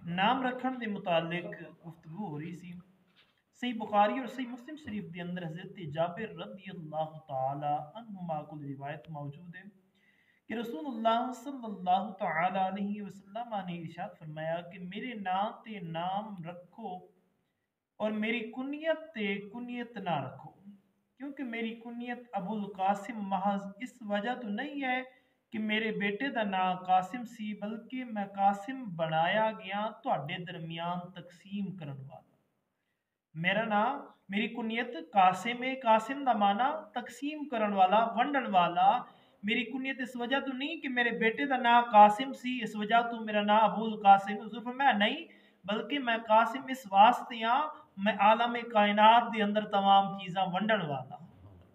ਨਾਮ ਰੱਖਣ ਦੇ ਮੁਤਾਲਿਕ ਗੁਫ਼ਤਗੂ ਹੋ ਰਹੀ ਸੀ। ਸਹੀ ਬੁਖਾਰੀ और सही मुस्लिम शरीफ के अंदर हज़रत जाबिर रज़ी अल्लाह ताला अन्हुमा को रिवायत मौजूद है कि रसूलुल्लाह सल्लल्लाहु ताला अलैहि वसल्लम ने इरशाद फरमाया कि मेरे नाम ते नाम रखो और मेरी कुनियत ते कुनियत ना रखो, क्योंकि मेरी कुनियत अबुल कासिम महज इस वजह तो नहीं है कि मेरे बेटे का नाम कासिम सी, बल्कि मैं कासिम बनाया गया तुहाडे दरमियान तकसीम करन वाला। मेरा नाम मेरी कुनियत कासिम है। कासिम का माना तकसीम करन वाला, वंडन वाला। मेरी कुनियत इस वजह तो नहीं कि मेरे बेटे का नाम कासिम सी, इस वजह तो मेरा नाम अबुल कासिम। हुज़ूर फरमाया नहीं, बल्कि मैं कासिम इस वास्ते हाँ, मैं आलम कायनात के अंदर तमाम चीज़ां वंडन वाला।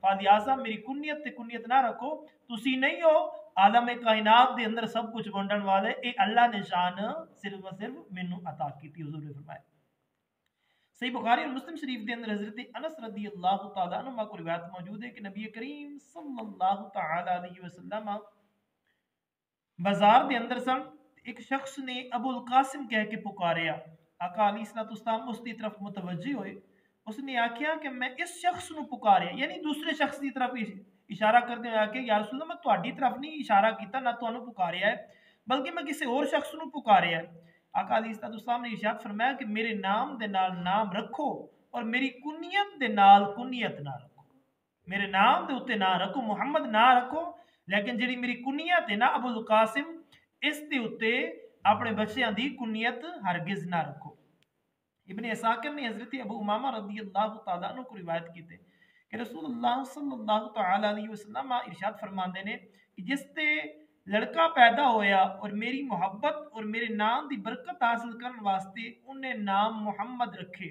फालियाजा मेरी कुनियत ते कुनियत ना रखो, तुसी नहीं हो आलम कायनात के अंदर सब कुछ वंडन वाले। ये अल्लाह ने शान सिर्फ व सिर्फ मैनू अता की थी। हुज़ूर ने फरमाया सही बुखारी और मुस्लिम शरीफ के अंदर हजरत अनस रदी अल्लाह तआला अन्हु को रिवायत मौजूद है कि नबी करीम सल्लल्लाहु तआला अलैहि वसल्लम बाजार के अंदर सन। एक शख्स ने अबुल कासिम कह के पुकारिया। आका अलैहिस्सलाम उसकी तरफ मुतवज्जे हुए। उसने आख्या कि मैं इस शख्स को पुकारिया, यानी दूसरे शख्स की तरफ इशारा करते हुए आके, या रसूल अल्लाह मैं तुहाडी तरफ नहीं इशारा किया, ना तुहानू पुकारिया है, बल्कि मैं किसी और शख्स को पुकारिया है। आका अलैहिस्सलाम ने इरशाद फरमाया कि मेरे नाम दे नाल नाम रखो और मेरी कुनियत दे नाल कुनियत ना रखो। मेरे नाम दे उत्ते ना रखो, मुहम्मद ना रखो, लेकिन जिहड़ी मेरी कुनियत है ना अबुल कासिम, इस दे उत्ते अपने बच्चों की कुनियत हरगिज ना रखो। इब्ने असाकिर ने हजरत अबू उमामा रज़ी अल्लाह तआला अन्हु को रिवायत की थे कि रसूलुल्लाह सल्लल्लाहु तआला अलैहि वसल्लम इरशाद फरमाते ने कि जिस ते लड़का पैदा होया और मेरी मोहब्बत और मेरे नाम की बरकत हासिल करने वास्ते उन्हें नाम मुहम्मद रखे।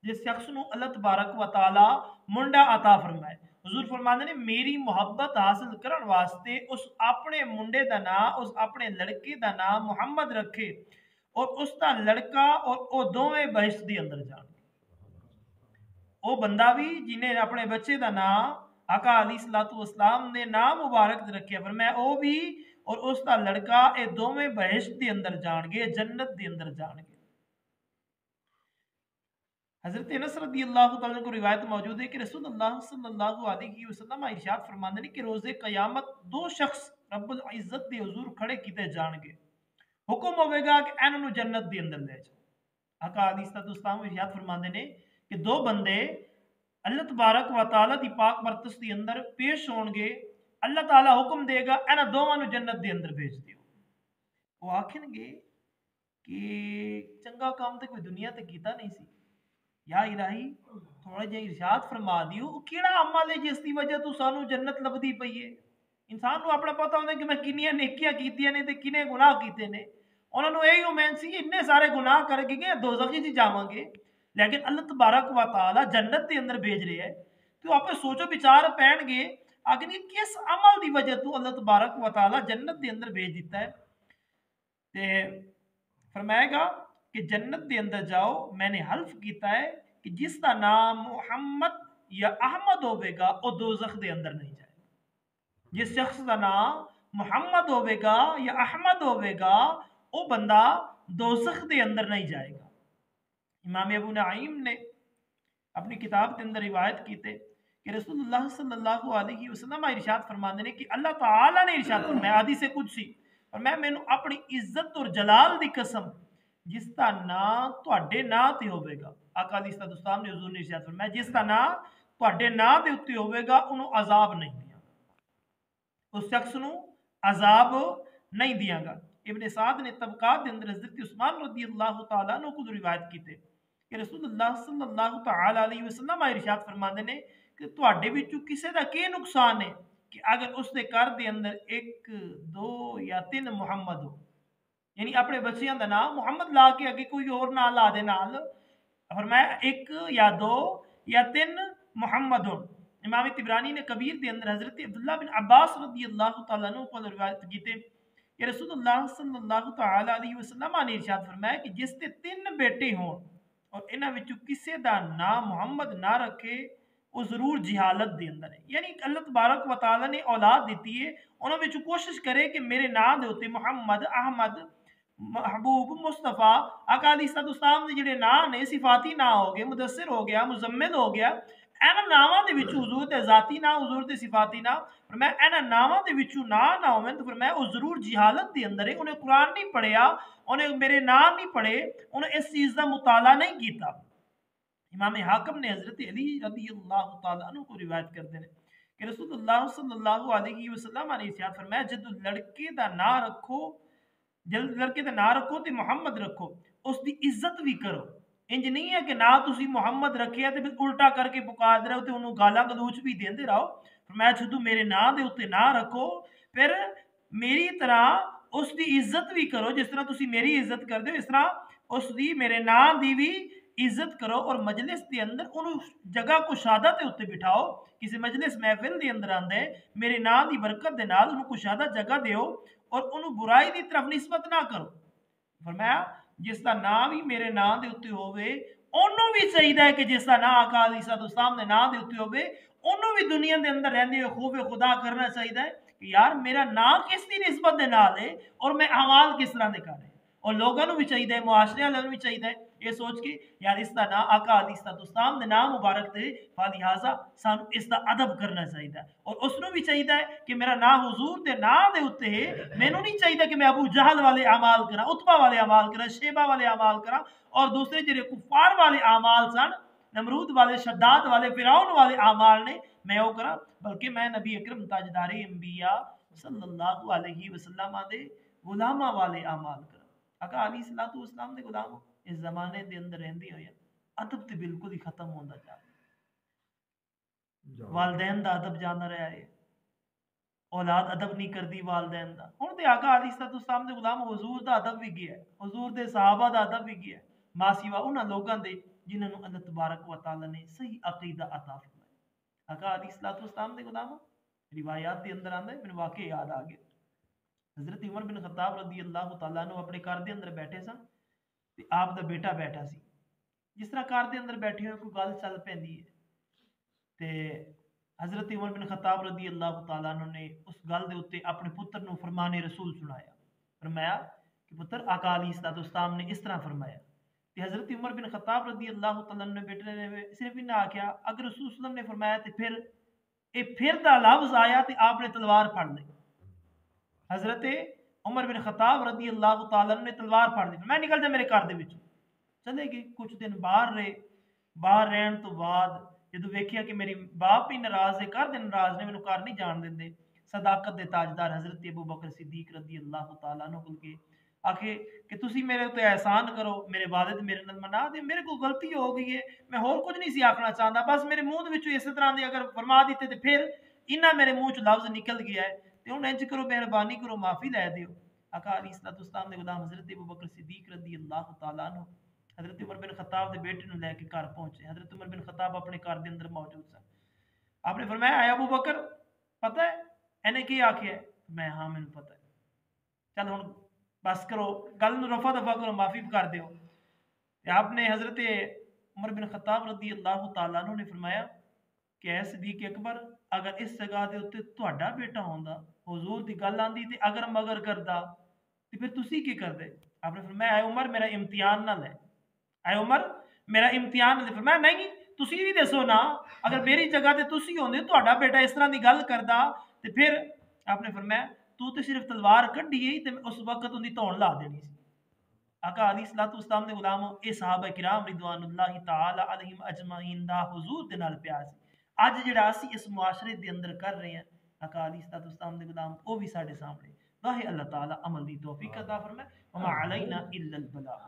जिस शख्स को अल्लाह तबारक व तआला मुंडा अता फरमाए, हुजूर फरमाते ने मेरी मोहब्बत हासिल करने वास्ते उस अपने मुंडे का नाम, उस अपने लड़के का नाम मुहम्मद रखे और उसका लड़का और वो दोवें बहिश्त के अंदर जान। वो बंदा भी जिन्हें अपने बच्चे का नाम आका अलैहिस्सलाम ने नाम मुबारक रखे, फरमाया वो भी और उसका लड़का ये दोवें बहिश्त के अंदर जाएंगे, जन्नत के अंदर जाएंगे। हजरत अनस रज़ी अल्लाह तआला को रिवायत मौजूद है कि रसूलुल्लाह सल्लल्लाहु अलैहि वसल्लम इरशाद फरमाते हैं कि रोज़े क़यामत दो शख्स रब्बुल इज्जत के हुजूर खड़े किए जाएंगे। हुक्म होगा कि इन्होंने जन्नत के अंदर ले जाओ। आका अलैहिस्सलाम इरशाद फरमाते हैं कि दो बंदे अल्लाह तबारक व तआला की पाक बरकत के अंदर पेश होंगे। अल्लाह ताला हुक्म देगा इन्हां दोवां नूं जन्नत के अंदर भेज दिओ। वो आखणगे कि चंगा काम तो कोई दुनिया ते कीता नहीं सी, या इलाही थोड़ा जिहा इरशाद फरमा दिओ किहड़ा अमल है जिस दी वजह तो सानू जन्नत लभदी पई है। इंसान को अपना पता होंदा कि मैं किन्नियां नेकियां कीतियां ने ते किन्ने गुनाह कीते ने। उन्हां नूं यही उम्मीद सी इन्ने सारे गुनाह करके गए दोज़ख च जावांगे, लेकिन अल्लाह तबारक व तआला जन्नत के अंदर भेज रहा है। तो आपे सोचो विचार पैणगे आखिर किस अमल की वजह तो अल्लाह तबारक व तआला जन्नत के अंदर भेज दिता है। ते फरमाएगा कि जन्नत के अंदर जाओ, मैंने हल्फ किया है कि जिसका नाम मुहम्मद या अहमद होगा वो दोज़ख के अंदर नहीं जाएगा। जिस शख्स का नाम मुहम्मद होगा या अहमद होगा वो बंदा दोज़ख के अंदर नहीं जाएगा। इमाम अबू नईम ने अपनी किताब के अंदर रिवायत की थे कि रसूलुल्लाह सल्लल्लाहु अलैहि वसल्लम इरशाद फरमाते हैं कि अल्लाह ताला ने इरशाद फरमाया हदीस कुदसी, और मैं मैनू अपनी इज्जत और जलाल दी कसम जिसका नाम तुहाडे नाम ते होवेगा। आका अलैहिस्सलाम ने हुजूर ने इरशाद फरमाया जिसका नाम तुहाडे नाम दे उत्ते होवेगा उन्होंने अजाब नहीं दिया, उस शख्स नूं अजाब नहीं दियागा। इब्ने साद ने तबकात के अंदर हज़रत उस्मान रज़ी अल्लाह तआला अन्हु को रिवायत की थे कि रसूलुल्लाह सल्लल्लाहु तआला अलैहि वसल्लम इरशाद फरमाते ने कि तुहाडे विचों किसी दा की नुकसान है कि अगर उसके घर के अंदर एक दो या तीन मुहम्मद हो, यानी अपने बच्चों का नाम मुहम्मद ला के अगे कोई और ना ला दे नाल, फरमाया एक या दो या तीन मुहम्मद हो। इमाम तिबरानी ने कबीर के अंदर हजरत अब्दुल्लाह बिन अब्बास रज़ी अल्लाह तआला अन्हु को रिवायत की थे कि रसूलुल्लाह सल्लल्लाहु तआला अलैहि वसल्लम ने इरशाद फरमाया कि जिसते तीन बेटे हों और इन्हां विचों किसी का नाम मुहम्मद ना रखे वो जरूर जिहालत के अंदर है। यानी अल्लाह तबारक व तआला ने औलाद दी है, उन्होंने विचों कोशिश करे कि मेरे नाम के उत्ते मुहम्मद अहमद محبوب مصطفیٰ آقا علیہ السلام دے جڑے نام نے صفاتی نام ہو گئے، مدثر ہو گیا، مزمل ہو گیا، اینا ناماں دے وچوں حضور دے ذاتی نام، حضور دے صفاتی نام، فرمایا اینا ناماں دے وچوں نہ ہوویں تو فرمایا او ضرور جہالت دے اندر ہے، انہیں قرآن نہیں پڑھیا، انہیں میرے نام نہیں پڑھے، انہیں اس چیز دا مطالعہ نہیں کیتا۔ امام حاکم نے حضرت علی رضی اللہ تعالیٰ عنہ کو روایت کرتے ہیں کہ رسول اللہ صلی اللہ علیہ وسلم نے ارشاد فرمایا جد لڑکے دا نا رکھو، جلد لڑکے دا نا رکھو تے محمد رکھو، اس دی عزت بھی کرو۔ انج نہیں ہے کہ نہ تسی محمد رکھے تے پھر الٹا کر کے پکار دے رہو تے انہوں گالاں گلوچ بھی دیندے رہو۔ فرمایا جدو میرے نا دے اوتے نا رکھو پھر میری طرح اس دی عزت بھی کرو، جس طرح تسی میری عزت کر دے اس طرح اس دی میرے نا دی بھی عزت کرو، اور مجلس دے اندر انہوں جگہ کو شادہ تے ہوتے بٹھاؤ۔ کسی مجلس محفل دے اندر آندے میرے نام دی برکت دے نال انہوں کو شادہ جگہ دیو اور انہوں برائی دی طرف نسبت نہ کرو۔ فرمایا جس دا نام ہی میرے نام دے ہوتے ہوئے انہوں بھی چاہیے ہے کہ جس دا نام آقا علیہ السلام نے نام دے ہوتے ہوئے انہوں بھی دنیا دے اندر رہنے ہوئے خوف خدا کرنا چاہیے ہے کہ یار میرا نام کس دی نسبت دے نال ہے اور میں اعمال کس طرح دے کر رہے ہیں، اور لوگوں بھی چاہیے معاشرے والوں بھی چاہیے یہ سوچ کے یار اس کا نام آقا علیہ السلام دے نام مبارک دے فلہذا سانو اس کا ادب کرنا چاہیے، اور اس نو بھی چاہیے کہ میرا نام حضور دے نام دے اوتے ہے، مینوں نہیں چاہیے کہ میں ابو جہل والے اعمال کراں، عتبہ والے اعمال کراں، شیبہ والے اعمال کراں، اور دوسرے جڑے کفار والے اعمال سن، نمرود والے، شداد والے، فرعون والے اعمال نے میں وہ کراں، بلکہ میں نبی اکرم تاجدار انبیاء صلی اللہ علیہ وسلم دے غلاماں والے اعمال کراں۔ آقا علیہ السلام دے غلام اس زمانے دے اندر رہندے ہوئے ادب تے بالکل ہی ختم ہوندا جا رہا، والدین دا ادب جانا رہا ہے، اولاد ادب نہیں کردی والدین دا۔ ہن تے آقا علیہ السلام دے غلام حضور دا ادب بھی گیا ہے، حضور دے صحابہ دا ادب بھی گیا ہے، ما سوا انہاں لوگاں دے جنہاں نو اللہ تبارک و تعالی نے صحیح عقیدہ عطا فرمایا۔ آقا علیہ السلام دے غلام روایات دے اندر آندا ہے، مینوں واقعہ یاد آ گیا، حضرت عمر بن خطاب رضی اللہ تعالیٰ عنہ اپنے گھر دے اندر بیٹھے سن تے آپ دا بیٹا بیٹھا سی، جس طرح گھر دے اندر بیٹھے ہوئے کوئی گل چل پیندی ہے تے حضرت عمر بن خطاب رضی اللہ تعالیٰ عنہ نے اس گل دے اوتے اپنے پتر نو فرمان رسول سنایا، فرمایا کہ پتر آقا علیہ السلام نے اس طرح فرمایا، تے حضرت عمر بن خطاب رضی اللہ تعالیٰ عنہ نے بیٹے نے صرف انہاں آکھیا اگر رسول صلی اللہ علیہ وسلم نے فرمایا تے پھر اے پھر دا لفظ آیا تے آپ نے تلوار پھڑ لی۔ حضرت عمر بن خطاب رضی اللہ تعالیٰ عنہ نے تلوار پھڑ دی، میں نکل جا میرے گھر دے وچوں، چلے گئے کچھ دن باہر رہے، باہر رہن تو بعد جدو ویکھیا کہ میری باپ بھی ناراض ہے، گھر دے ناراض نے، مینوں گھر نہیں جان دیندے، صداقت دے تاجدار حضرت ابو بکر صدیق رضی اللہ تعالیٰ عنہ کول کے آکھے کہ تسی میرے تے احسان کرو، میرے والد میرے نال منا دے، میرے کو غلطی ہو گئی ہے، میں ہور کچھ نہیں سی آکھنا چاہندا، بس میرے منہ دے وچوں اسی طرح دے اگر فرما دیتے تے پھر انہاں میرے منہ چ لفظ نکل گیا ہے تے ہن انج کرو مہربانی کرو معافی لے دیو۔ آقا علیہ السلام دے غلام حضرت ابو بکر صدیق رضی اللہ تعالیٰ عنہ حضرت عمر بن خطاب دے بیٹے نو لے کے گھر پہنچے، حضرت عمر بن خطاب اپنے گھر دے اندر موجود سن، آپ نے فرمایا اے ابو بکر پتہ ہے انہیں کی آکھیا ہے؟ میں ہاں مینوں پتہ ہے، چل ہن بس کرو گل نو رفع دفع کرو معافی کر دیو۔ آپ نے حضرت عمر بن خطاب رضی اللہ تعالیٰ عنہ نے فرمایا کہ اے صدیق اکبر اگر اس جگہ دے اوتے تہاڈا بیٹا ہوندا حضور دی گل آندی تے اگر مگر کردا تے پھر تسی کی کردے؟ آپ نے فرمایا اے عمر میرا امتحان نہ لے، اے عمر میرا امتحان نہ لے، فرمایا نہیں تسی بھی دسو نا اگر میری جگہ تے تسی ہوندے تہاڈا بیٹا اس طرح دی گل کردا تے پھر آپ نے فرمایا تو تے صرف تلوار کڈی گئی تے اس وقت اون دی تون لا دینی سی۔ آقا علیہ السلام دے غلامو اے صحابہ کرام رضوان اللہ تعالی علیہم اجمعین دا حضور دے نال پیار سی، اج جڑا اسی اس معاشرے دے اندر کر رہے ہیں آقا علیہ السلام دے غلام وہ بھی ساڈے سامنے، واہ اللہ تعالی عمل دی توفیق عطا فرمائے، وما علینا الا البلاغ۔